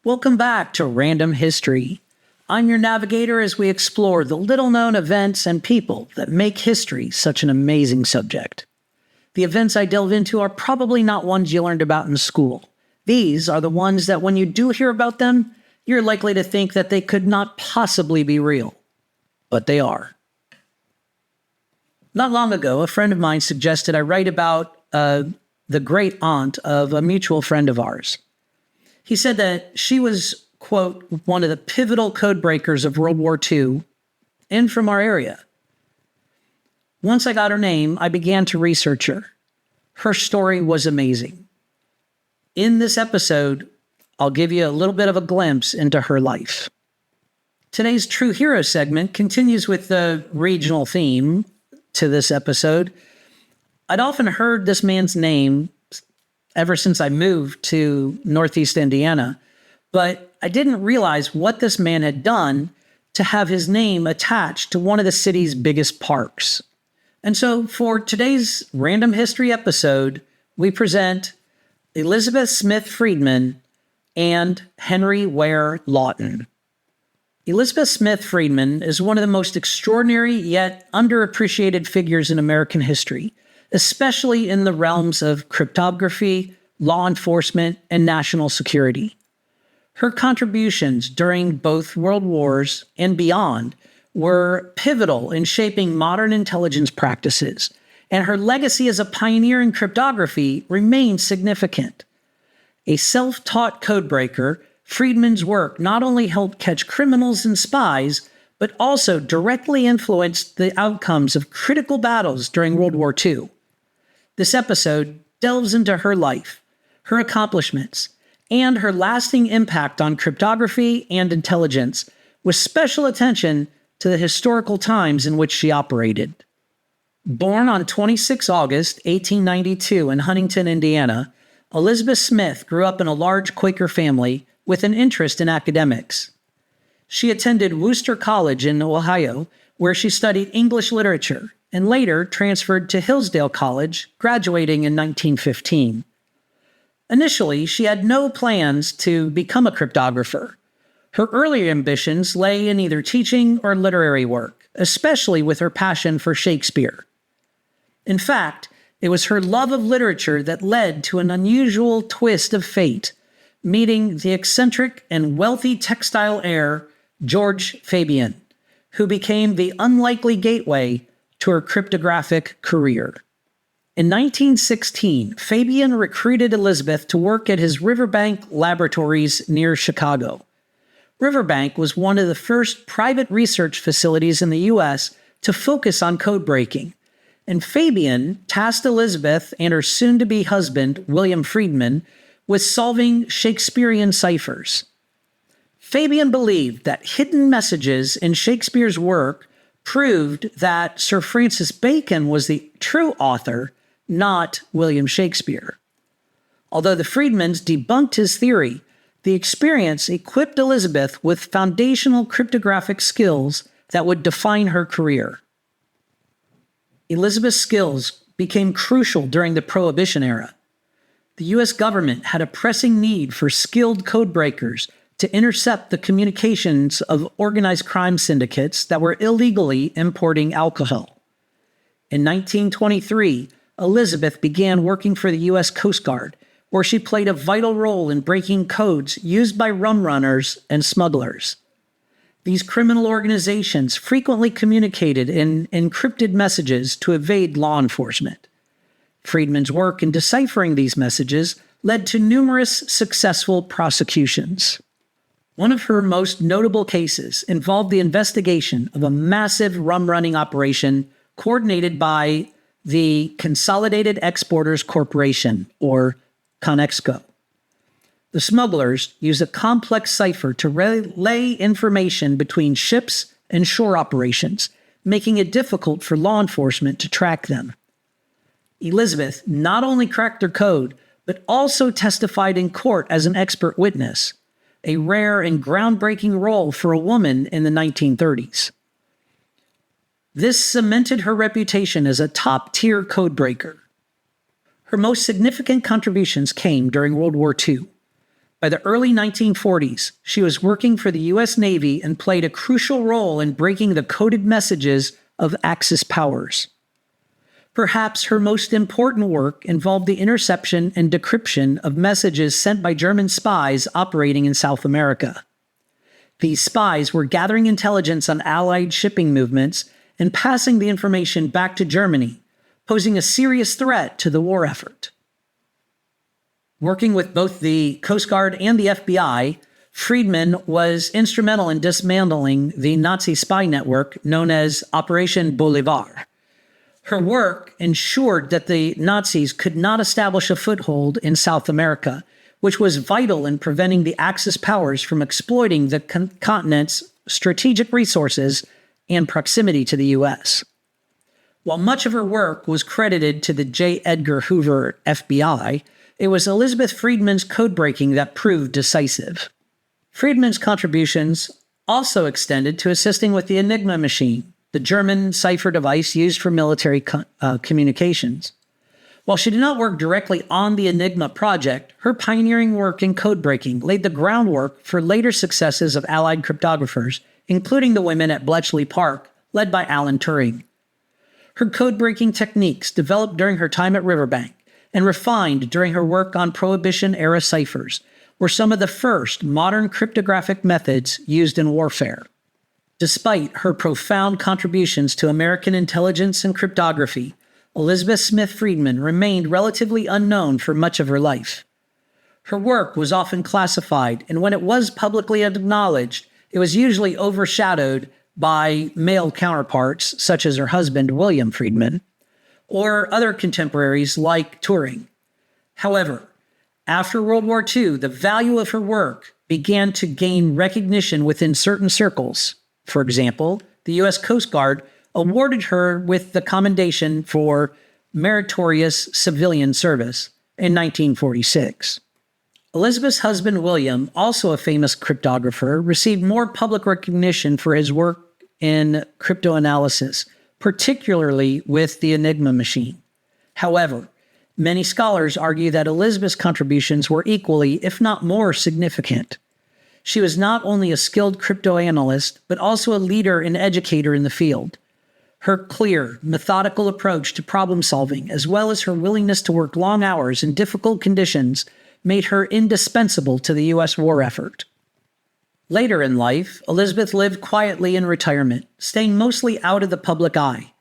Welcome back to Random History. I'm your navigator as we explore the little-known events and people that make history such an amazing subject. The events I delve into are probably not ones you learned about in school. These are the ones that when you do hear about them, you're likely to think that they could not possibly be real. But they are. Not long ago, a friend of mine suggested I write about the great aunt of a mutual friend of ours. He said that she was, quote, one of the pivotal code breakers of World War II and from our area. Once I got her name, I began to research her. Her story was amazing. In this episode, I'll give you a little bit of a glimpse into her life. Today's True Hero segment continues with the regional theme to this episode. I'd often heard this man's name ever since I moved to Northeast Indiana, but I didn't realize what this man had done to have his name attached to one of the city's biggest parks. And so for today's Random History episode, we present Elizabeth Smith Friedman and Henry Ware Lawton. Elizabeth Smith Friedman is one of the most extraordinary yet underappreciated figures in American history, especially in the realms of cryptography, law enforcement, and national security. Her contributions during both world wars and beyond were pivotal in shaping modern intelligence practices, and her legacy as a pioneer in cryptography remains significant. A self-taught codebreaker, Friedman's work not only helped catch criminals and spies, but also directly influenced the outcomes of critical battles during World War II. This episode delves into her life, her accomplishments, and her lasting impact on cryptography and intelligence, with special attention to the historical times in which she operated. Born on 26 August 1892 in Huntington, Indiana, Elizabeth Smith grew up in a large Quaker family with an interest in academics. She attended Wooster College in Ohio, where she studied English literature, and later transferred to Hillsdale College, graduating in 1915. Initially, she had no plans to become a cryptographer. Her earlier ambitions lay in either teaching or literary work, especially with her passion for Shakespeare. In fact, it was her love of literature that led to an unusual twist of fate, meeting the eccentric and wealthy textile heir, George Fabian, who became the unlikely gateway to her cryptographic career. In 1916, Fabian recruited Elizabeth to work at his Riverbank laboratories near Chicago. Riverbank was one of the first private research facilities in the U.S. to focus on code breaking, and Fabian tasked Elizabeth and her soon-to-be husband, William Friedman, with solving Shakespearean ciphers. Fabian believed that hidden messages in Shakespeare's work proved that Sir Francis Bacon was the true author, not William Shakespeare. Although the Friedmans debunked his theory, the experience equipped Elizabeth with foundational cryptographic skills that would define her career. Elizabeth's skills became crucial during the Prohibition era. The U.S. government had a pressing need for skilled codebreakers to intercept the communications of organized crime syndicates that were illegally importing alcohol. In 1923, Elizabeth began working for the U.S. Coast Guard, where she played a vital role in breaking codes used by rum runners and smugglers. These criminal organizations frequently communicated in encrypted messages to evade law enforcement. Friedman's work in deciphering these messages led to numerous successful prosecutions. One of her most notable cases involved the investigation of a massive rum-running operation coordinated by the Consolidated Exporters Corporation, or Conexco. The smugglers used a complex cipher to relay information between ships and shore operations, making it difficult for law enforcement to track them. Elizabeth not only cracked their code, but also testified in court as an expert witness, a rare and groundbreaking role for a woman in the 1930s. This cemented her reputation as a top-tier codebreaker. Her most significant contributions came during World War II. By the early 1940s, she was working for the U.S. Navy and played a crucial role in breaking the coded messages of Axis powers. Perhaps her most important work involved the interception and decryption of messages sent by German spies operating in South America. These spies were gathering intelligence on Allied shipping movements and passing the information back to Germany, posing a serious threat to the war effort. Working with both the Coast Guard and the FBI, Friedman was instrumental in dismantling the Nazi spy network known as Operation Bolivar. Her work ensured that the Nazis could not establish a foothold in South America, which was vital in preventing the Axis powers from exploiting the continent's strategic resources and proximity to the U.S. While much of her work was credited to the J. Edgar Hoover FBI, it was Elizabeth Friedman's code-breaking that proved decisive. Friedman's contributions also extended to assisting with the Enigma machine, the German cipher device used for military communications. While she did not work directly on the Enigma project, her pioneering work in code-breaking laid the groundwork for later successes of Allied cryptographers, including the women at Bletchley Park, led by Alan Turing. Her code-breaking techniques, developed during her time at Riverbank and refined during her work on Prohibition-era ciphers, were some of the first modern cryptographic methods used in warfare. Despite her profound contributions to American intelligence and cryptography, Elizabeth Smith Friedman remained relatively unknown for much of her life. Her work was often classified, and when it was publicly acknowledged, it was usually overshadowed by male counterparts, such as her husband, William Friedman, or other contemporaries like Turing. However, after World War II, the value of her work began to gain recognition within certain circles. For example, the U.S. Coast Guard awarded her with the Commendation for Meritorious Civilian Service in 1946. Elizabeth's husband, William, also a famous cryptographer, received more public recognition for his work in cryptoanalysis, particularly with the Enigma machine. However, many scholars argue that Elizabeth's contributions were equally, if not more, significant. She was not only a skilled cryptoanalyst, but also a leader and educator in the field. Her clear, methodical approach to problem solving, as well as her willingness to work long hours in difficult conditions, made her indispensable to the U.S. war effort. Later in life, Elizabeth lived quietly in retirement, staying mostly out of the public eye.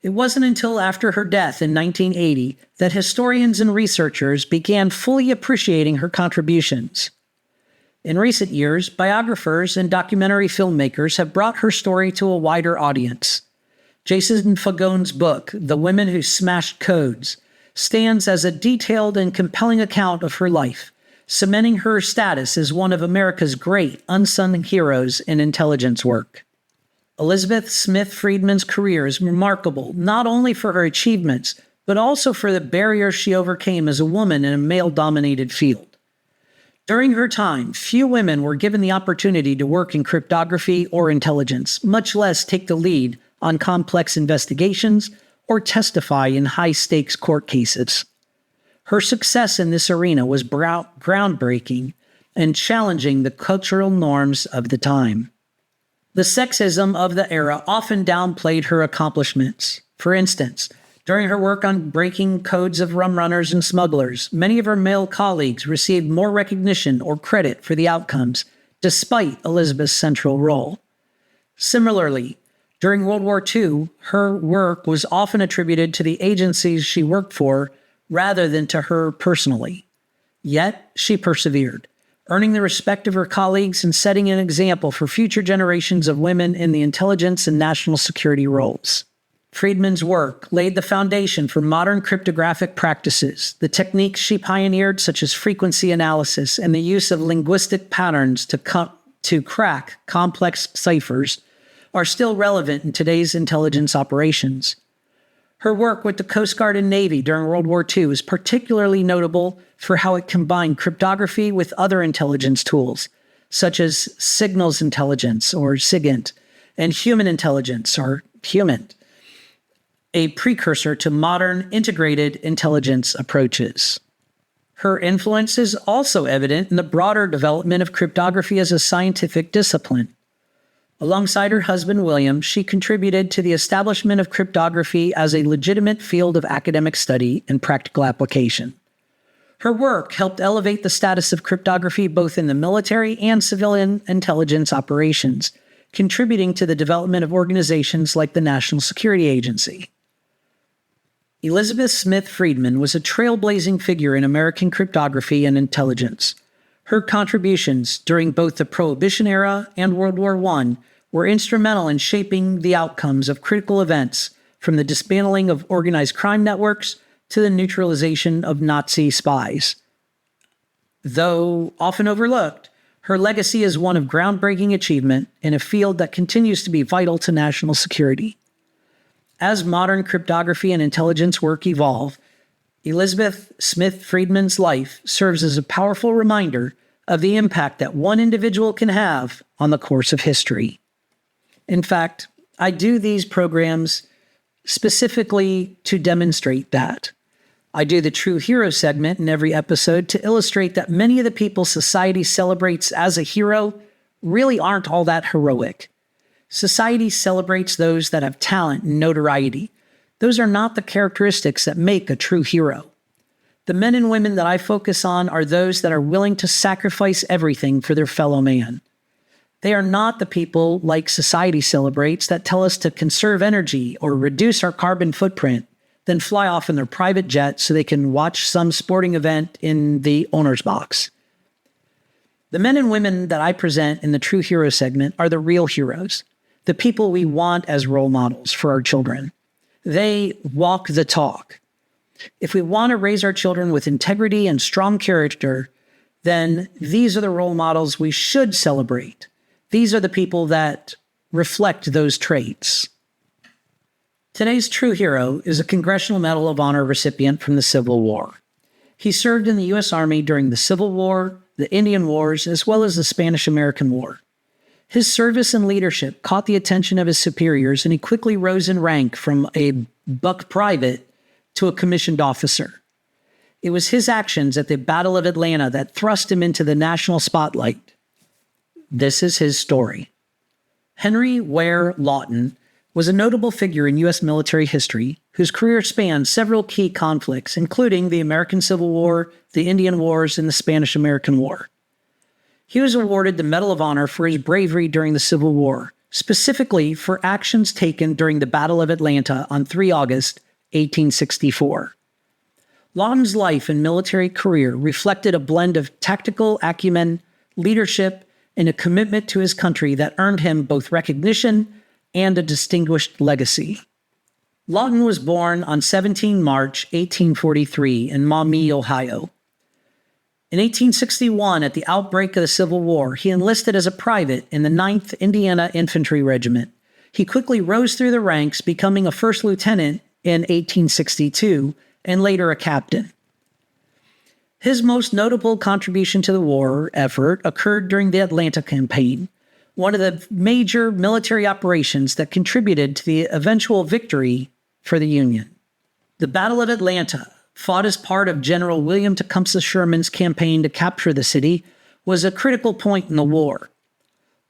It wasn't until after her death in 1980 that historians and researchers began fully appreciating her contributions. In recent years, biographers and documentary filmmakers have brought her story to a wider audience. Jason Fagone's book, The Women Who Smashed Codes, stands as a detailed and compelling account of her life, cementing her status as one of America's great unsung heroes in intelligence work. Elizabeth Smith Friedman's career is remarkable not only for her achievements, but also for the barriers she overcame as a woman in a male-dominated field. During her time, few women were given the opportunity to work in cryptography or intelligence, much less take the lead on complex investigations or testify in high-stakes court cases. Her success in this arena was groundbreaking and challenging the cultural norms of the time. The sexism of the era often downplayed her accomplishments. For instance, during her work on breaking codes of rum runners and smugglers, many of her male colleagues received more recognition or credit for the outcomes, despite Elizabeth's central role. Similarly, during World War II, her work was often attributed to the agencies she worked for rather than to her personally. Yet, she persevered, earning the respect of her colleagues and setting an example for future generations of women in the intelligence and national security roles. Friedman's work laid the foundation for modern cryptographic practices. The techniques she pioneered, such as frequency analysis and the use of linguistic patterns to crack complex ciphers, are still relevant in today's intelligence operations. Her work with the Coast Guard and Navy during World War II is particularly notable for how it combined cryptography with other intelligence tools, such as signals intelligence, or SIGINT, and human intelligence, or HUMINT, a precursor to modern integrated intelligence approaches. Her influence is also evident in the broader development of cryptography as a scientific discipline. Alongside her husband, William, she contributed to the establishment of cryptography as a legitimate field of academic study and practical application. Her work helped elevate the status of cryptography both in the military and civilian intelligence operations, contributing to the development of organizations like the National Security Agency. Elizabeth Smith Friedman was a trailblazing figure in American cryptography and intelligence. Her contributions during both the Prohibition era and World War I were instrumental in shaping the outcomes of critical events, from the dismantling of organized crime networks to the neutralization of Nazi spies. Though often overlooked, her legacy is one of groundbreaking achievement in a field that continues to be vital to national security. As modern cryptography and intelligence work evolve, Elizabeth Smith Friedman's life serves as a powerful reminder of the impact that one individual can have on the course of history. In fact, I do these programs specifically to demonstrate that. I do the True Hero segment in every episode to illustrate that many of the people society celebrates as a hero really aren't all that heroic. Society celebrates those that have talent and notoriety. Those are not the characteristics that make a true hero. The men and women that I focus on are those that are willing to sacrifice everything for their fellow man. They are not the people like society celebrates that tell us to conserve energy or reduce our carbon footprint, then fly off in their private jet so they can watch some sporting event in the owner's box. The men and women that I present in the True Hero segment are the real heroes, the people we want as role models for our children. They walk the talk. If we want to raise our children with integrity and strong character, then these are the role models we should celebrate. These are the people that reflect those traits. Today's true hero is a Congressional Medal of Honor recipient from the Civil War. He served in the U.S. Army during the Civil War, the Indian Wars, as well as the Spanish-American War. His service and leadership caught the attention of his superiors, and he quickly rose in rank from a buck private to a commissioned officer. It was his actions at the Battle of Atlanta that thrust him into the national spotlight. This is his story. Henry Ware Lawton was a notable figure in U.S. military history whose career spanned several key conflicts, including the American Civil War, the Indian Wars, and the Spanish-American War. He was awarded the Medal of Honor for his bravery during the Civil War, specifically for actions taken during the Battle of Atlanta on 3 August 1864. Lawton's life and military career reflected a blend of tactical acumen, leadership, and a commitment to his country that earned him both recognition and a distinguished legacy. Lawton was born on 17 March 1843 in Maumee, Ohio. In 1861, at the outbreak of the Civil War, he enlisted as a private in the 9th Indiana Infantry Regiment. He quickly rose through the ranks, becoming a first lieutenant in 1862 and later a captain. His most notable contribution to the war effort occurred during the Atlanta campaign, one of the major military operations that contributed to the eventual victory for the Union. The Battle of Atlanta, fought as part of General William Tecumseh Sherman's campaign to capture the city, was a critical point in the war.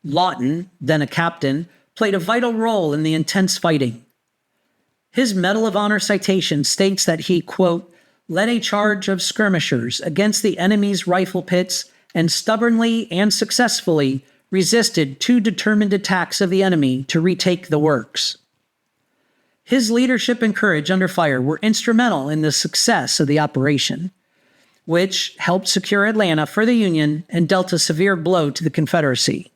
Lawton, then a captain, played a vital role in the intense fighting. His Medal of Honor citation states that he, quote, led a charge of skirmishers against the enemy's rifle pits and stubbornly and successfully resisted 2 determined attacks of the enemy to retake the works. His leadership and courage under fire were instrumental in the success of the operation, which helped secure Atlanta for the Union and dealt a severe blow to the Confederacy.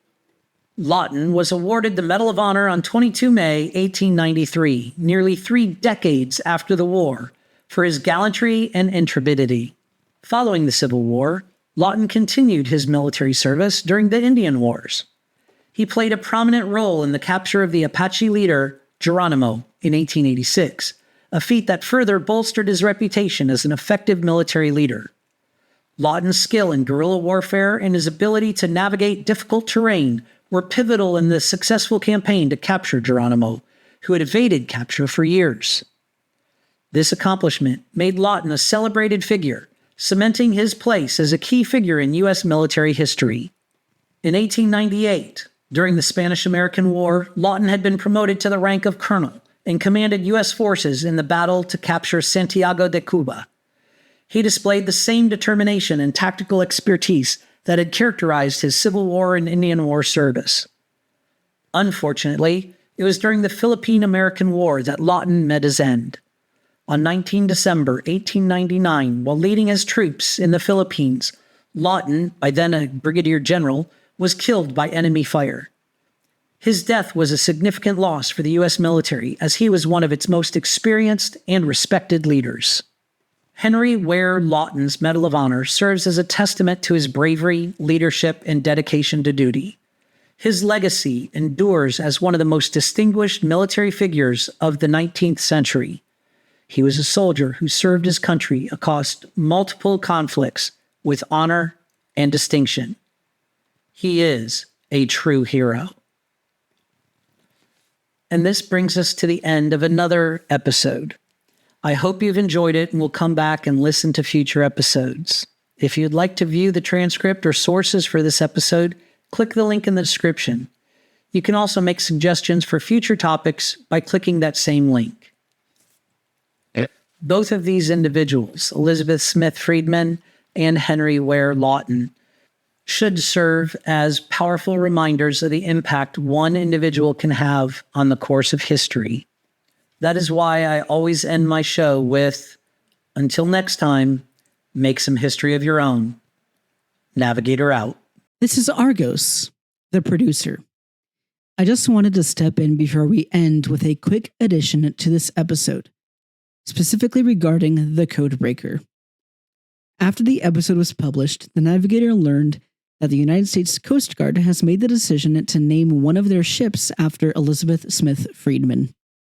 Lawton was awarded the Medal of Honor on 22 May 1893, nearly 3 decades after the war, for his gallantry and intrepidity. Following the Civil War, Lawton continued his military service during the Indian Wars. He played a prominent role in the capture of the Apache leader Geronimo in 1886, a feat that further bolstered his reputation as an effective military leader. Lawton's skill in guerrilla warfare and his ability to navigate difficult terrain were pivotal in the successful campaign to capture Geronimo, who had evaded capture for years. This accomplishment made Lawton a celebrated figure, cementing his place as a key figure in U.S. military history. In 1898, during the Spanish-American War, Lawton had been promoted to the rank of colonel and commanded U.S. forces in the battle to capture Santiago de Cuba. He displayed the same determination and tactical expertise that had characterized his Civil War and Indian War service. Unfortunately, it was during the Philippine-American War that Lawton met his end. On 19 December 1899, while leading his troops in the Philippines, Lawton, by then a brigadier general, was killed by enemy fire. His death was a significant loss for the U.S. military, as he was one of its most experienced and respected leaders. Henry Ware Lawton's Medal of Honor serves as a testament to his bravery, leadership, and dedication to duty. His legacy endures as one of the most distinguished military figures of the 19th century. He was a soldier who served his country across multiple conflicts with honor and distinction. He is a true hero. And this brings us to the end of another episode. I hope you've enjoyed it and will come back and listen to future episodes. If you'd like to view the transcript or sources for this episode, click the link in the description. You can also make suggestions for future topics by clicking that same link. Both of these individuals, Elizabeth Smith Friedman and Henry Ware Lawton, should serve as powerful reminders of the impact one individual can have on the course of history. That is why I always end my show with, until next time, make some history of your own. Navigator out. This is Argos, the producer. I just wanted to step in before we end with a quick addition to this episode, specifically regarding the Codebreaker. After the episode was published, the Navigator learned that the United States Coast Guard has made the decision to name one of their ships after Elizabeth Smith Friedman.